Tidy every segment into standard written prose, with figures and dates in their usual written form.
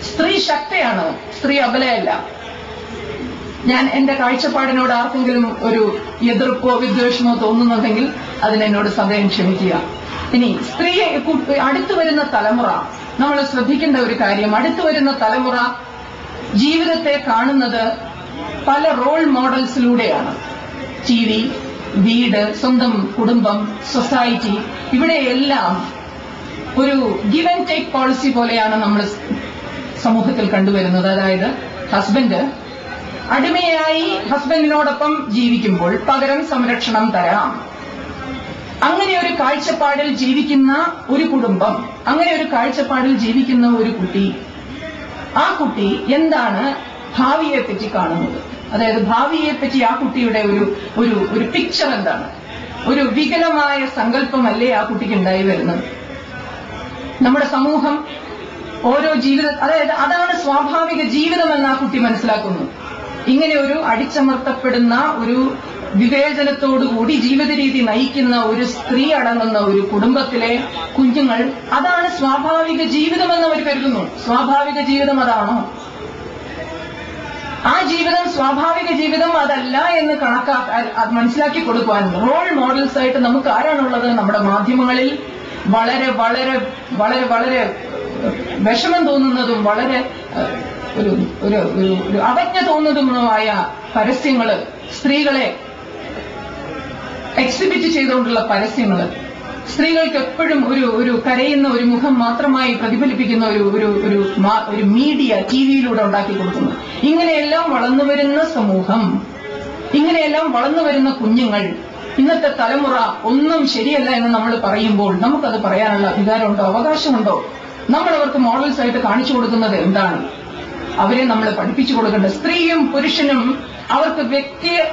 സ്ത്രീ ശക്തിയാണ്, സ്ത്രീ അബലയല്ല. ഞാൻ എന്റെ കാഴ്ചപ്പാടിനോട് ആർക്കെങ്കിലും ഒരു എതിർപ്പോ വിദ്വേഷമോ തോന്നുന്നുണ്ടെങ്കിൽ അതിനെന്നോട് സദയം ക്ഷമിക്കുക. ഇനി സ്ത്രീയെ അടുത്തു വരുന്ന തലമുറ നമ്മൾ ശ്രദ്ധിക്കേണ്ട ഒരു കാര്യം, അടുത്തു വരുന്ന തലമുറ ജീവിതത്തെ കാണുന്നത് പല റോൾ മോഡൽസിലൂടെയാണ്. ടി വി, വീട്, സ്വന്തം കുടുംബം, സൊസൈറ്റി, ഇവിടെയെല്ലാം ഒരു ഗിവ് ആൻഡ് ടേക്ക് പോളിസി പോലെയാണ് നമ്മൾ സമൂഹത്തിൽ കണ്ടുവരുന്നത്. അതായത് ഹസ്ബൻഡ് അടിമയായി ഹസ്ബൻഡിനോടൊപ്പം ജീവിക്കുമ്പോൾ പകരം സംരക്ഷണം തരാം. അങ്ങനെ ഒരു കാഴ്ചപ്പാടിൽ ജീവിക്കുന്ന ഒരു കുടുംബം, അങ്ങനെ ഒരു കാഴ്ചപ്പാടിൽ ജീവിക്കുന്ന ഒരു കുട്ടി, ആ കുട്ടി എന്താണ് ഭാവിയെപ്പറ്റി കാണുന്നത്? അതായത് ഭാവിയെപ്പറ്റി ആ കുട്ടിയുടെ ഒരു പിക്ചർ എന്താണ്? ഒരു വികലമായ സങ്കല്പമല്ലേ ആ കുട്ടിക്ക് ഉണ്ടായി വരുന്നത്? നമ്മുടെ സമൂഹം ഓരോ അതായത് അതാണ് സ്വാഭാവിക ജീവിതമെന്ന് ആ കുട്ടി മനസ്സിലാക്കുന്നു. ഇങ്ങനെ ഒരു അടിച്ചമർത്തപ്പെടുന്ന ഒരു വിവേചനത്തോടുകൂടി ജീവിത രീതി നയിക്കുന്ന ഒരു സ്ത്രീ അടങ്ങുന്ന ഒരു കുടുംബത്തിലെ കുഞ്ഞുങ്ങൾ, അതാണ് സ്വാഭാവിക ജീവിതമെന്ന് അവർ കരുതുന്നു. സ്വാഭാവിക ജീവിതം അതാണോ? ആ ജീവിതം സ്വാഭാവിക ജീവിതം അതല്ല എന്ന് മനസ്സിലാക്കി കൊടുക്കുവാൻ റോൾ മോഡൽസ് ആയിട്ട് നമുക്ക് ആരാണുള്ളത്? നമ്മുടെ മാധ്യമങ്ങളിൽ വളരെ വളരെ വളരെ വളരെ വിഷമം തോന്നുന്നതും വളരെ ഒരു അവജ്ഞ തോന്നുന്നതുമായ പരസ്യങ്ങള്, സ്ത്രീകളെ എക്സിബിറ്റ് ചെയ്തുകൊണ്ടുള്ള പരസ്യങ്ങള്, സ്ത്രീകൾക്ക് എപ്പോഴും ഒരു കരയുന്ന ഒരു മുഖം മാത്രമായി പ്രതിഫലിപ്പിക്കുന്ന ഒരു മീഡിയ ടി വിയിലൂടെ ഉണ്ടാക്കി കൊടുക്കുന്നു. ഇങ്ങനെയെല്ലാം വളർന്നുവരുന്ന സമൂഹം, ഇങ്ങനെയെല്ലാം വളർന്നുവരുന്ന കുഞ്ഞുങ്ങൾ, ഇന്നത്തെ തലമുറ ഒന്നും ശരിയല്ല എന്ന് നമ്മൾ പറയുമ്പോൾ നമുക്കത് പറയാനുള്ള അധികാരമുണ്ടോ, അവകാശമുണ്ടോ? നമ്മൾ അവർക്ക് മോഡൽസ് ആയിട്ട് കാണിച്ചു കൊടുക്കുന്നത് എന്താണ്? അവരെ നമ്മൾ പഠിപ്പിച്ചു കൊടുക്കേണ്ടത് സ്ത്രീയും പുരുഷനും അവർക്ക്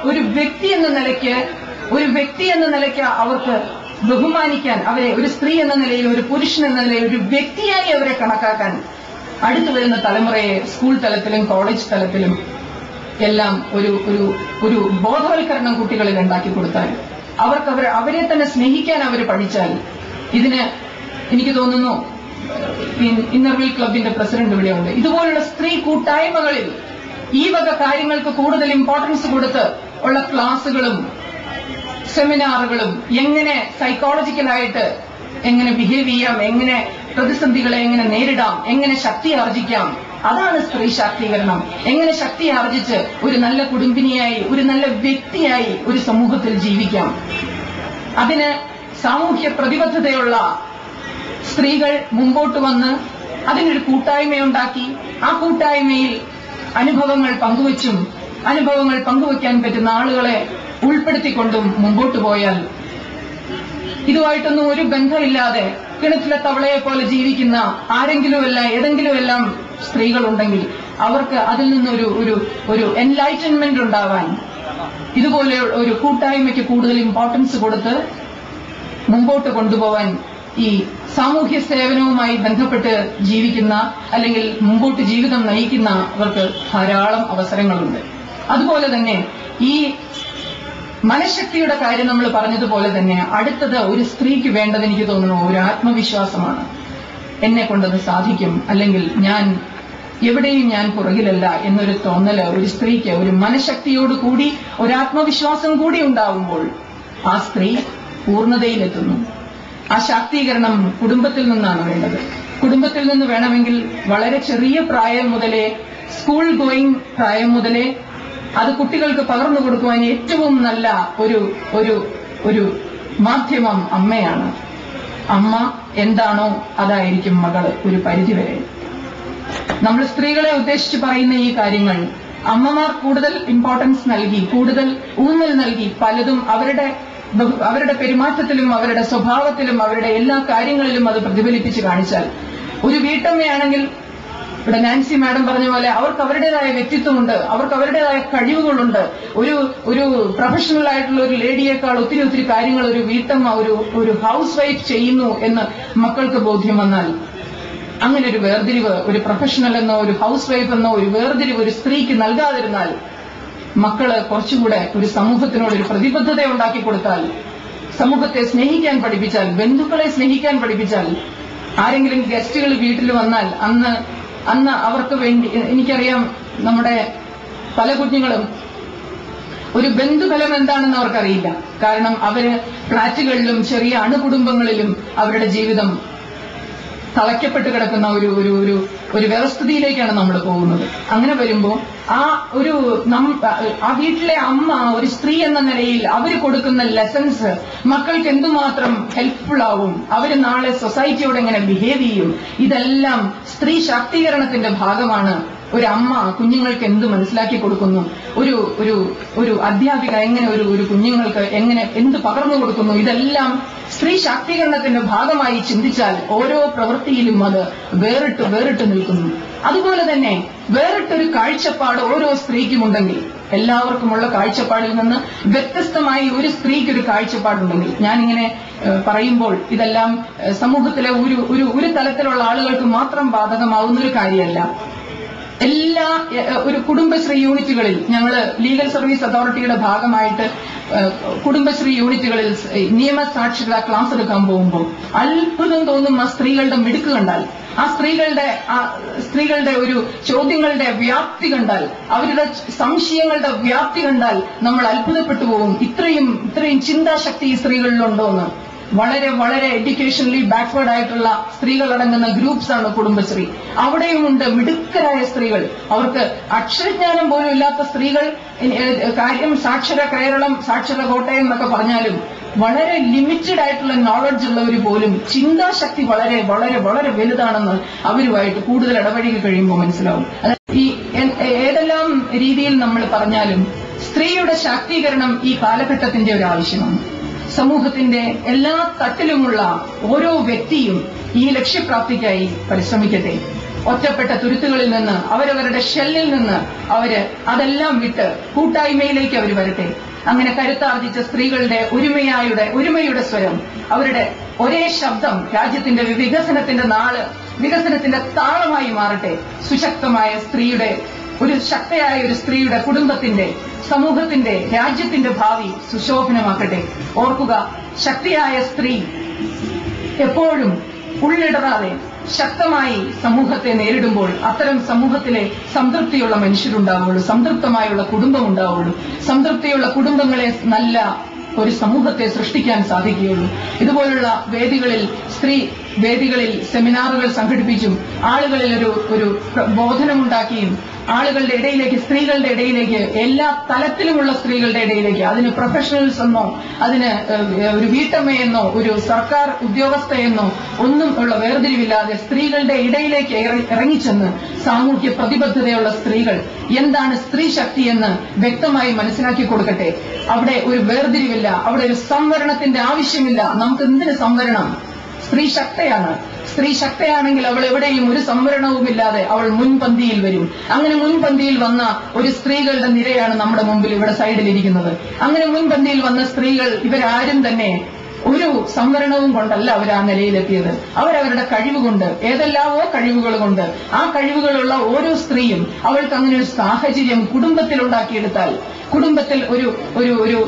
ഒരു വ്യക്തി എന്ന നിലയ്ക്ക് അവർക്ക് ബഹുമാനിക്കാൻ, അവരെ ഒരു സ്ത്രീ എന്ന നിലയിൽ, ഒരു പുരുഷൻ എന്ന നിലയിൽ, ഒരു വ്യക്തിയായി അവരെ കണക്കാക്കാൻ അടുത്തു വരുന്ന തലമുറയെ സ്കൂൾ തലത്തിലും കോളേജ് തലത്തിലും എല്ലാം ഒരു ബോധവൽക്കരണം കുട്ടികളിൽ ഉണ്ടാക്കി കൊടുത്താൽ, അവരെ തന്നെ സ്നേഹിക്കാൻ അവർ പഠിച്ചാൽ, ഇതിന് എനിക്ക് തോന്നുന്നു ഇന്നർവിൽ ക്ലബിന്റെ പ്രസിഡന്റ് ഇവിടെയുണ്ട്. ഇതുപോലുള്ള സ്ത്രീ കൂട്ടായ്മകളിൽ ഈ വക കാര്യങ്ങൾക്ക് കൂടുതൽ ഇമ്പോർട്ടൻസ് കൊടുത്ത് ഉള്ള ക്ലാസുകളും സെമിനാറുകളും, എങ്ങനെ സൈക്കോളജിക്കലായിട്ട് എങ്ങനെ ബിഹേവ് ചെയ്യാം, എങ്ങനെ പ്രതിസന്ധികളെ എങ്ങനെ നേരിടാം, എങ്ങനെ ശക്തി ആർജിക്കാം, അതാണ് സ്ത്രീ ശാക്തീകരണം. എങ്ങനെ ശക്തി ആർജിച്ച് ഒരു നല്ല കുടുംബിനിയായി, ഒരു നല്ല വ്യക്തിയായി ഒരു സമൂഹത്തിൽ ജീവിക്കാം. അതിന് സാമൂഹ്യ പ്രതിബദ്ധതയുള്ള സ്ത്രീകൾ മുമ്പോട്ട് വന്ന് അതിനൊരു കൂട്ടായ്മയുണ്ടാക്കി, ആ കൂട്ടായ്മയിൽ അനുഭവങ്ങൾ പങ്കുവച്ചും അനുഭവങ്ങൾ പങ്കുവയ്ക്കാൻ പറ്റുന്ന ആളുകളെ ഉൾപ്പെടുത്തിക്കൊണ്ടും മുമ്പോട്ട് പോയാൽ, ഇതുമായിട്ടൊന്നും ഒരു ബന്ധമില്ലാതെ കിണറ്റിലെ തവളയെ പോലെ ജീവിക്കുന്ന ഏതെങ്കിലുമെല്ലാം സ്ത്രീകളുണ്ടെങ്കിൽ അവർക്ക് അതിൽ നിന്നൊരു എൻലൈറ്റൻമെന്റ് ഉണ്ടാവാൻ, ഇതുപോലെ ഒരു കൂട്ടായ്മയ്ക്ക് കൂടുതൽ ഇമ്പോർട്ടൻസ് കൊടുത്ത് മുമ്പോട്ട് കൊണ്ടുപോവാൻ ഈ സാമൂഹ്യ സേവനവുമായി ബന്ധപ്പെട്ട് ജീവിക്കുന്ന അല്ലെങ്കിൽ മുമ്പോട്ട് ജീവിതം നയിക്കുന്നവർക്ക് ധാരാളം അവസരങ്ങളുണ്ട്. അതുപോലെ തന്നെ ഈ മനഃശക്തിയുടെ കാര്യം നമ്മൾ പറഞ്ഞതുപോലെ തന്നെ അടുത്തത് ഒരു സ്ത്രീക്ക് വേണ്ടത് എനിക്ക് തോന്നുന്നു ഒരു ആത്മവിശ്വാസമാണ്. എന്നെ കൊണ്ടത് സാധിക്കും, അല്ലെങ്കിൽ എവിടെയും ഞാൻ പുറകിലല്ല എന്നൊരു തോന്നല് ഒരു സ്ത്രീക്ക്, ഒരു മനഃശക്തിയോടുകൂടി ഒരാത്മവിശ്വാസം കൂടി ഉണ്ടാവുമ്പോൾ ആ സ്ത്രീ പൂർണ്ണതയിലെത്തുന്നു. ആ ശാക്തീകരണം കുടുംബത്തിൽ നിന്നാണ് വേണ്ടത്. കുടുംബത്തിൽ നിന്ന് വേണമെങ്കിൽ വളരെ ചെറിയ പ്രായം മുതലേ, സ്കൂൾ ഗോയിങ് പ്രായം മുതലേ അത് കുട്ടികൾക്ക് പകർന്നു കൊടുക്കുവാൻ ഏറ്റവും നല്ല ഒരു മാധ്യമം അമ്മയാണ്. അമ്മ എന്താണോ അതായിരിക്കും മകള് ഒരു പരിധിവരെ. നമ്മൾ സ്ത്രീകളെ ഉദ്ദേശിച്ച് പറയുന്ന ഈ കാര്യങ്ങൾ അമ്മമാർ കൂടുതൽ ഇമ്പോർട്ടൻസ് നൽകി, കൂടുതൽ ഊന്നൽ നൽകി പലതും അവരുടെ പെരുമാറ്റത്തിലും അവരുടെ സ്വഭാവത്തിലും അവരുടെ എല്ലാ കാര്യങ്ങളിലും അത് പ്രതിഫലിപ്പിച്ച് കാണിച്ചാൽ, ഒരു വീട്ടമ്മയാണെങ്കിൽ ഇവിടെ നാൻസി മാഡം പറഞ്ഞ പോലെ അവർക്ക് അവരുടേതായ വ്യക്തിത്വമുണ്ട്, അവർക്ക് അവരുടേതായ കഴിവുകളുണ്ട്. ഒരു പ്രൊഫഷണൽ ആയിട്ടുള്ള ഒരു ലേഡിയേക്കാൾ ഒത്തിരി കാര്യങ്ങൾ ഒരു വീട്ടമ്മ, ഒരു ഹൗസ് വൈഫ് ചെയ്യുന്നു എന്ന് മക്കൾക്ക് ബോധ്യം വന്നാൽ, അങ്ങനെ ഒരു വേർതിരിവ് ഒരു പ്രൊഫഷണൽ എന്നോ ഒരു ഹൗസ് വൈഫ് എന്നോ ഒരു വേർതിരിവ് ഒരു സ്ത്രീക്ക് നൽകാതിരുന്നാൽ, മക്കള് കുറച്ചുകൂടെ ഒരു സമൂഹത്തിനോട് ഒരു പ്രതിബദ്ധത ഉണ്ടാക്കി കൊടുത്താൽ, സമൂഹത്തെ സ്നേഹിക്കാൻ പഠിപ്പിച്ചാൽ, ബന്ധുക്കളെ സ്നേഹിക്കാൻ പഠിപ്പിച്ചാൽ, ആരെങ്കിലും ഗസ്റ്റുകൾ വീട്ടിൽ വന്നാൽ അന്ന് അന്ന് അവർക്ക് വേണ്ടി എനിക്കറിയാം, നമ്മുടെ പല കുഞ്ഞുങ്ങളും ഒരു ബന്ധുഫലം എന്താണെന്ന് അവർക്കറിയില്ല. കാരണം അവര് ഫ്ളാറ്റുകളിലും ചെറിയ അണുകുടുംബങ്ങളിലും അവരുടെ ജീവിതം തളയ്ക്കപ്പെട്ട് കിടക്കുന്ന ഒരു വ്യവസ്ഥിതിയിലേക്കാണ് നമ്മൾ പോകുന്നത്. അങ്ങനെ വരുമ്പോൾ ആ വീട്ടിലെ അമ്മ ഒരു സ്ത്രീ എന്ന നിലയിൽ അവര് കൊടുക്കുന്ന ലെസൺസ് മക്കൾക്ക് എന്തുമാത്രം ഹെൽപ്ഫുൾ ആവും, അവര് നാളെ സൊസൈറ്റിയോട് എങ്ങനെ ബിഹേവ് ചെയ്യും, ഇതെല്ലാം സ്ത്രീ ശാക്തീകരണത്തിന്റെ ഭാഗമാണ്. ഒരു അമ്മ കുഞ്ഞുങ്ങൾക്ക് എന്ത് മനസ്സിലാക്കി കൊടുക്കുന്നു, ഒരു അധ്യാപിക എങ്ങനെ ഒരു കുഞ്ഞുങ്ങൾക്ക് എന്ത് പകർന്നു കൊടുക്കുന്നു, ഇതെല്ലാം സ്ത്രീ ശാക്തീകരണത്തിന്റെ ഭാഗമായി ചിന്തിച്ചാൽ ഓരോ പ്രവൃത്തിയിലും അത് വേറിട്ട് നിൽക്കുന്നു. അതുപോലെ തന്നെ വേറിട്ടൊരു കാഴ്ചപ്പാട് ഓരോ സ്ത്രീക്കുമുണ്ടെങ്കിൽ, എല്ലാവർക്കുമുള്ള കാഴ്ചപ്പാടിൽ നിന്ന് വ്യത്യസ്തമായി ഒരു സ്ത്രീക്കൊരു കാഴ്ചപ്പാടുണ്ടെങ്കിൽ, ഞാനിങ്ങനെ പറയുമ്പോൾ ഇതെല്ലാം സമൂഹത്തിലെ ഒരു തലത്തിലുള്ള ആളുകൾക്ക് മാത്രം ബാധകമാവുന്ന ഒരു കാര്യമല്ല. ഒരു കുടുംബശ്രീ യൂണിറ്റുകളിൽ ഞങ്ങൾ ലീഗൽ സർവീസ് അതോറിറ്റിയുടെ ഭാഗമായിട്ട് കുടുംബശ്രീ യൂണിറ്റുകളിൽ നിയമസാക്ഷരതാ ക്ലാസ് എടുക്കാൻ പോകുമ്പോൾ അത്ഭുതം തോന്നും. ആ സ്ത്രീകളുടെ മിടുക്ക് കണ്ടാൽ, ആ സ്ത്രീകളുടെ ഒരു ചോദ്യങ്ങളുടെ വ്യാപ്തി കണ്ടാൽ, അവരുടെ സംശയങ്ങളുടെ വ്യാപ്തി കണ്ടാൽ നമ്മൾ അത്ഭുതപ്പെട്ടു പോകും. ഇത്രയും ചിന്താശക്തി ഈ സ്ത്രീകളിലുണ്ടോന്ന്. വളരെ വളരെ എഡ്യൂക്കേഷനലി ബാക്ക്വേർഡ് ആയിട്ടുള്ള സ്ത്രീകൾ അടങ്ങുന്ന ഗ്രൂപ്പ്സ് ആണ് കുടുംബശ്രീ. അവിടെയുമുണ്ട് മിടുക്കരായ സ്ത്രീകൾ. അവർക്ക് അക്ഷരജ്ഞാനം പോലും ഇല്ലാത്ത സ്ത്രീകൾ, കാര്യം സാക്ഷര കേരളം, സാക്ഷര കോട്ടയം എന്നൊക്കെ പറഞ്ഞാലും വളരെ ലിമിറ്റഡ് ആയിട്ടുള്ള നോളജ് ഉള്ളവർ പോലും ചിന്താശക്തി വളരെ വളരെ വളരെ വലുതാണെന്ന് അവരുമായിട്ട് കൂടുതൽ ഇടപഴകി കഴിയുമ്പോൾ മനസ്സിലാവും. ഈ ഏതെല്ലാം രീതിയിൽ നമ്മൾ പറഞ്ഞാലും സ്ത്രീയുടെ ശാക്തീകരണം ഈ കാലഘട്ടത്തിന്റെ ഒരു ആവശ്യമാണ്. സമൂഹത്തിന്റെ എല്ലാ തട്ടിലുമുള്ള ഓരോ വ്യക്തിയും ഈ ലക്ഷ്യപ്രാപ്തിക്കായി പരിശ്രമിക്കട്ടെ. ഒറ്റപ്പെട്ട തുരുത്തുകളിൽ നിന്ന്, അവരവരുടെ ഷെല്ലിൽ നിന്ന് അതെല്ലാം വിട്ട് കൂട്ടായ്മയിലേക്ക് അവർ വരട്ടെ. അങ്ങനെ കരുത്താർജിച്ച സ്ത്രീകളുടെ ഒരുമയുടെ സ്വരം, അവരുടെ ഒരേ ശബ്ദം രാജ്യത്തിന്റെ വികസനത്തിന്റെ താളമായി മാറട്ടെ. സുശക്തമായ സ്ത്രീയുടെ, ശക്തയായ ഒരു സ്ത്രീയുടെ കുടുംബത്തിന്റെ, സമൂഹത്തിന്റെ, രാജ്യത്തിന്റെ ഭാവി സുശോഭനമാക്കട്ടെ. ഓർക്കുക, ശക്തിയായ സ്ത്രീ എപ്പോഴും ഉള്ളിടറാതെ ശക്തമായി സമൂഹത്തെ നേരിടുമ്പോൾ അത്തരം സമൂഹത്തിലെ സംതൃപ്തിയുള്ള മനുഷ്യരുണ്ടാവുള്ളൂ, സംതൃപ്തമായുള്ള കുടുംബം ഉണ്ടാവുള്ളൂ. സംതൃപ്തിയുള്ള കുടുംബങ്ങളെ നല്ല ഒരു സമൂഹത്തെ സൃഷ്ടിക്കാൻ സാധിക്കുകയുള്ളൂ. ഇതുപോലുള്ള വേദികളിൽ സെമിനാറുകൾ സംഘടിപ്പിച്ചും ആളുകളിൽ ഒരു ബോധനമുണ്ടാക്കിയും ആളുകളുടെ ഇടയിലേക്ക്, സ്ത്രീകളുടെ ഇടയിലേക്ക്, എല്ലാ തലത്തിലുമുള്ള സ്ത്രീകളുടെ ഇടയിലേക്ക്, അതിന് പ്രൊഫഷണൽസ് എന്നോ അതിന് ഒരു വീട്ടമ്മയെന്നോ ഒരു സർക്കാർ ഉദ്യോഗസ്ഥയെന്നോ ഒന്നും ഉള്ള വേർതിരിവില്ലാതെ സ്ത്രീകളുടെ ഇടയിലേക്ക് ഇറങ്ങിച്ചെന്ന് സാമൂഹ്യ പ്രതിബദ്ധതയുള്ള സ്ത്രീകൾ എന്താണ് സ്ത്രീ ശക്തി എന്ന് വ്യക്തമായി മനസ്സിലാക്കി കൊടുക്കട്ടെ. അവിടെ ഒരു വേർതിരിവില്ല, അവിടെ ഒരു സംവരണത്തിന്റെ ആവശ്യമില്ല. നമുക്ക് എന്തിന് സംവരണം? സ്ത്രീ ശക്തയാണ്. സ്ത്രീ ശക്തയാണെങ്കിൽ അവൾ എവിടെയും ഒരു സംവരണവുമില്ലാതെ അവൾ മുൻപന്തിയിൽ വരും. അങ്ങനെ മുൻപന്തിയിൽ വന്ന ഒരു സ്ത്രീകളുടെ നിരയാണ് നമ്മുടെ മുമ്പിൽ ഇവിടെ സൈഡിലിരിക്കുന്നത്. അങ്ങനെ മുൻപന്തിയിൽ വന്ന സ്ത്രീകൾ ഇവരാരും തന്നെ ഒരു സംവരണവും കൊണ്ടല്ല അവർ ആ നിലയിലെത്തിയത്. അവരവരുടെ കഴിവുകൊണ്ട്, ഏതെല്ലാമോ കഴിവുകൾ കൊണ്ട്, ആ കഴിവുകളുള്ള ഓരോ സ്ത്രീയും അവൾക്ക് അങ്ങനെ ഒരു സാഹചര്യം കുടുംബത്തിൽ ഉണ്ടാക്കിയെടുത്താൽ, കുടുംബത്തിൽ ഒരു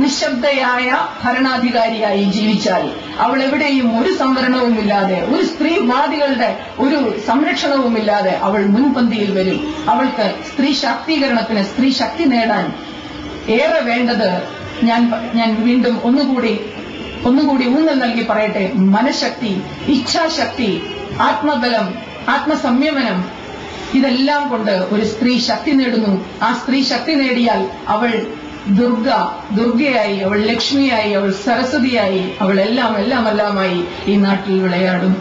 നിശബ്ദയായ ഭരണാധികാരിയായി ജീവിച്ചാൽ, അവൾ എവിടെയും ഒരു സംവരണവുമില്ലാതെ, ഒരു സ്ത്രീവാദികളുടെ ഒരു സംരക്ഷണവുമില്ലാതെ അവൾ മുൻപന്തിയിൽ വരും. അവൾക്ക് സ്ത്രീ ശാക്തീകരണത്തിന്, സ്ത്രീ ശക്തി നേടാൻ ഏറെ വേണ്ടത്, ഞാൻ വീണ്ടും ഒന്നുകൂടി ഊന്നൽ നൽകി പറയട്ടെ, മനഃശക്തി, ഇച്ഛാശക്തി, ആത്മബലം, ആത്മസംയമനം, ഇതെല്ലാം കൊണ്ട് ഒരു സ്ത്രീ ശക്തി നേടുന്നു. ആ സ്ത്രീ ശക്തി നേടിയാൽ അവൾ ദുർഗയായി, അവൾ ലക്ഷ്മിയായി, അവൾ സരസ്വതിയായി, അവൾ എല്ലാമായി ഈ നാട്ടിൽ വിളയാടും.